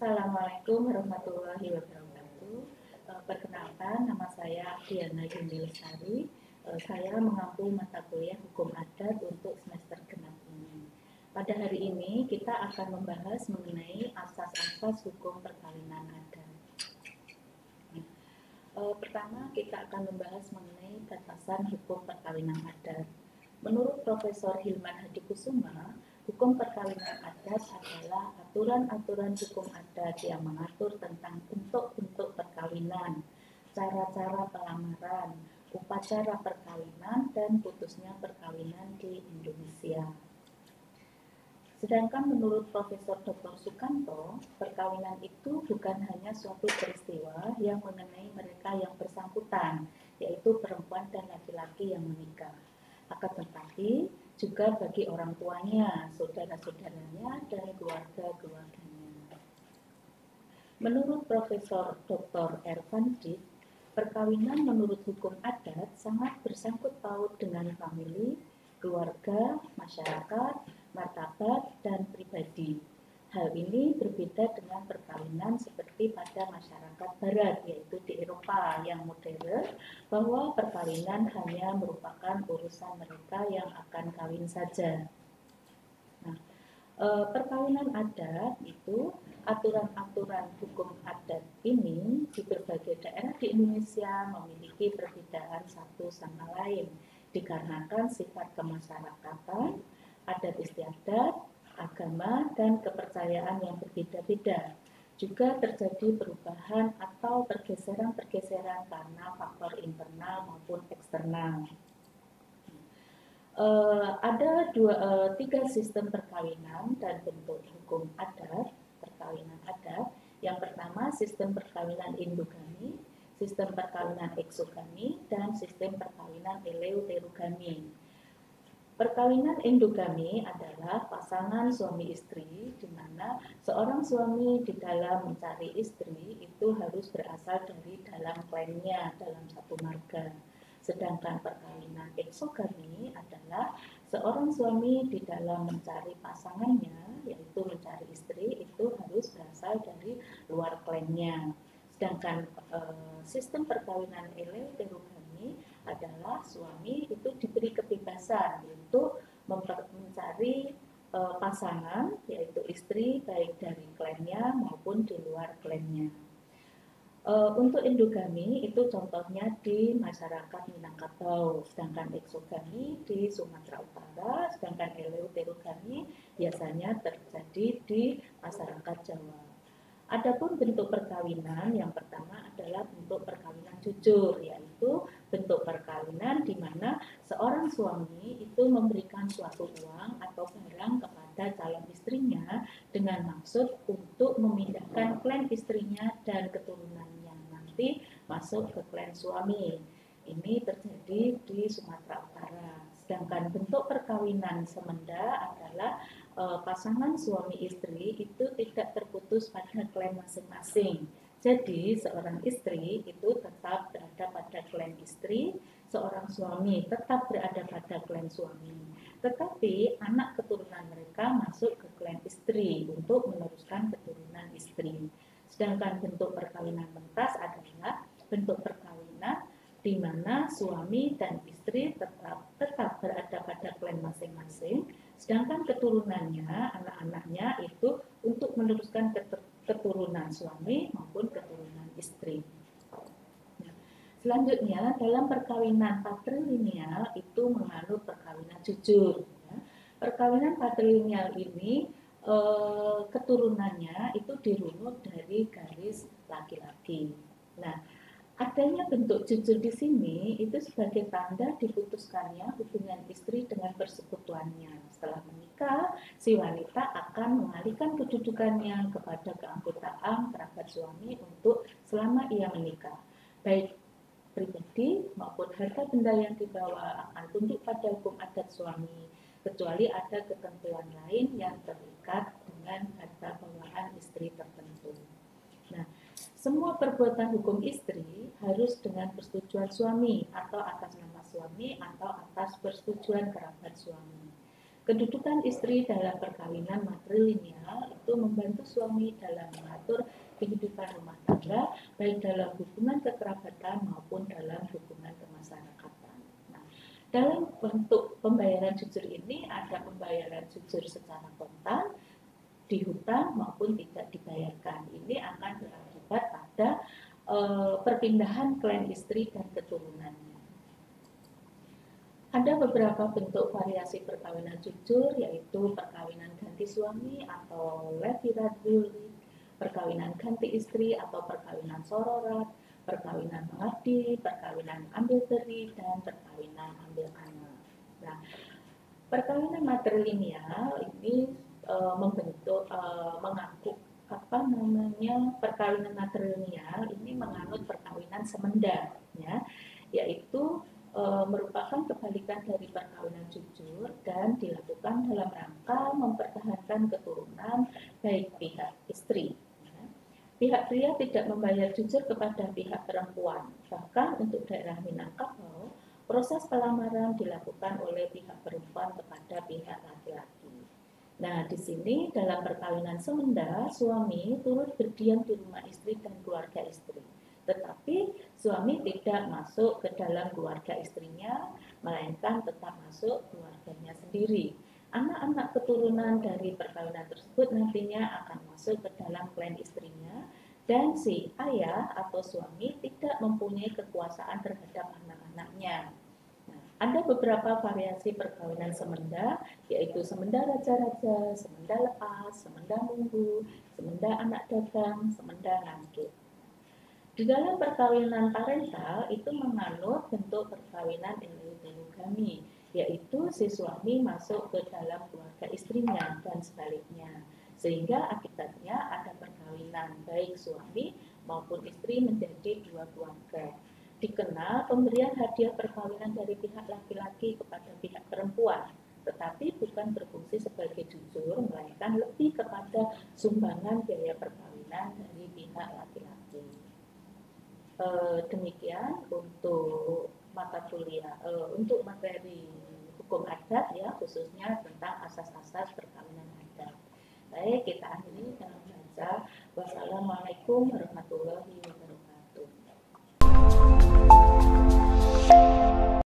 Assalamualaikum warahmatullahi wabarakatuh. Perkenalkan, nama saya Diana Yunilisari. Saya mengampu mata kuliah Hukum Adat untuk semester genap ini. Pada hari ini kita akan membahas mengenai asas-asas hukum perkawinan adat. Pertama, kita akan membahas mengenai batasan hukum perkawinan adat. Menurut Profesor Hilman Hadikusuma, hukum perkawinan adat adalah aturan-aturan hukum adat yang mengatur tentang bentuk-bentuk perkawinan, cara-cara pelamaran, upacara perkawinan, dan putusnya perkawinan di Indonesia. Sedangkan menurut Profesor Dr. Sukanto, perkawinan itu bukan hanya suatu peristiwa yang mengenai mereka yang bersangkutan, yaitu perempuan dan laki-laki yang menikah. Akan tetapi juga bagi orang tuanya, saudara-saudaranya, dan keluarga-keluarganya. Menurut Profesor Dr. Ervan Dijk, perkawinan menurut hukum adat sangat bersangkut paut dengan famili, keluarga, masyarakat, martabat, dan pribadi. Hal ini berbeda dengan perkawinan seperti pada masyarakat barat, yaitu di Eropa yang modern, bahwa perkawinan hanya merupakan urusan mereka yang akan kawin saja. Nah, perkawinan adat itu, aturan-aturan hukum adat ini di berbagai daerah di Indonesia memiliki perbedaan satu sama lain, dikarenakan sifat kemasyarakatan, adat istiadat, agama, dan kepercayaan yang berbeda-beda. Juga terjadi perubahan atau pergeseran-pergeseran karena faktor internal maupun eksternal. Ada tiga sistem perkawinan dan bentuk hukum adat, perkawinan adat. Yang pertama, sistem perkawinan endogami, sistem perkawinan eksogami, dan sistem perkawinan eleuterogami. Perkawinan endogami adalah pasangan suami istri, di mana seorang suami di dalam mencari istri itu harus berasal dari dalam klannya, dalam satu marga. Sedangkan perkawinan eksogami adalah seorang suami di dalam mencari pasangannya, yaitu mencari istri, itu harus berasal dari luar klannya. Sedangkan sistem perkawinan eleuterogami adalah suami itu diberi kebebasan untuk mencari pasangan, yaitu istri, baik dari klannya maupun di luar klannya. Untuk endogami itu contohnya di masyarakat Minangkabau, sedangkan eksogami di Sumatera Utara, sedangkan eleuterogami biasanya terjadi di masyarakat Jawa. Adapun bentuk perkawinan yang pertama adalah bentuk perkawinan jujur, yaitu bentuk perkawinan di mana seorang suami itu memberikan suatu uang atau barang kepada calon istrinya dengan maksud untuk memindahkan klan istrinya dan keturunannya nanti masuk ke klan suami. Ini terjadi di Sumatera Utara. Sedangkan bentuk perkawinan semenda adalah pasangan suami istri itu tidak terputus pada klan masing-masing. Jadi seorang istri itu tetap berada pada klan istri, seorang suami tetap berada pada klan suami. Tetapi anak keturunan mereka masuk ke klan istri untuk meneruskan keturunan istri. Sedangkan bentuk perkawinan pentas adalah bentuk perkawinan di mana suami dan istri tetap berada pada klan masing-masing, sedangkan keturunannya, anak-anaknya itu untuk meneruskan keturunan suami maupun keturunan istri. Nah, selanjutnya dalam perkawinan patrilineal itu menganut perkawinan jujur. Ya. Perkawinan patrilineal ini keturunannya itu dirunut dari garis laki-laki. Nah, adanya bentuk jujur di sini itu sebagai tanda diputuskannya hubungan istri dengan persekutuannya. Setelah menikah, si wanita akan mengalihkan kedudukannya kepada keanggotaan kerabat suami untuk selama ia menikah. Baik pribadi maupun harta benda yang dibawa akan tunduk pada hukum adat suami, kecuali ada ketentuan lain yang terikat dengan harta bawaan istri tertentu. Nah, semua perbuatan hukum istri harus dengan persetujuan suami atau atas nama suami atau atas persetujuan kerabat suami. Kedudukan istri dalam perkawinan matrilineal itu membantu suami dalam mengatur kehidupan rumah tangga, baik dalam hubungan kekerabatan maupun dalam hubungan kemasyarakatan. Nah, dalam bentuk pembayaran jujur ini ada pembayaran jujur secara kontan, dihutang maupun tidak dibayarkan. Ini akan berakibat pada perpindahan klan istri dan keturunannya. Ada beberapa bentuk variasi perkawinan jujur, yaitu perkawinan ganti suami atau levirate will, perkawinan ganti istri atau perkawinan sororat, perkawinan mengabdi, perkawinan ambil beri, dan perkawinan ambil anak. Nah, perkawinan matrilineal ini mengaku perkawinan matrilineal ini menganut perkawinan semenda, ya, yaitu merupakan kebalikan dari perkawinan jujur dan dilakukan dalam rangka mempertahankan keturunan baik pihak istri. Ya. Pihak pria tidak membayar jujur kepada pihak perempuan, bahkan untuk daerah Minangkabau proses pelamaran dilakukan oleh pihak perempuan kepada pihak laki-laki. Nah, di sini dalam perkawinan semenda, suami turut berdiam di rumah istri dan keluarga istri. Tetapi suami tidak masuk ke dalam keluarga istrinya, melainkan tetap masuk keluarganya sendiri. Anak-anak keturunan dari perkawinan tersebut nantinya akan masuk ke dalam klan istrinya, dan si ayah atau suami tidak mempunyai kekuasaan terhadap anak-anaknya. Ada beberapa variasi perkawinan semenda, yaitu semenda raja-raja, semenda lepas, semenda munggu, semenda anak dagang, semenda ngantuk. Di dalam perkawinan parental itu menganut bentuk perkawinan endogamia, yaitu si suami masuk ke dalam keluarga istrinya dan sebaliknya, sehingga akibatnya ada perkawinan baik suami maupun istri menjadi dua keluarga. Dikenal pemberian hadiah perkawinan dari pihak laki-laki kepada pihak perempuan, tetapi bukan berfungsi sebagai jujur, melainkan lebih kepada sumbangan biaya perkawinan dari pihak laki-laki. Demikian untuk mata kuliah, untuk materi hukum adat ya, khususnya tentang asas-asas perkawinan adat. Baik, kita akhiri dengan membaca. Wassalamualaikum warahmatullahi wabarakatuh.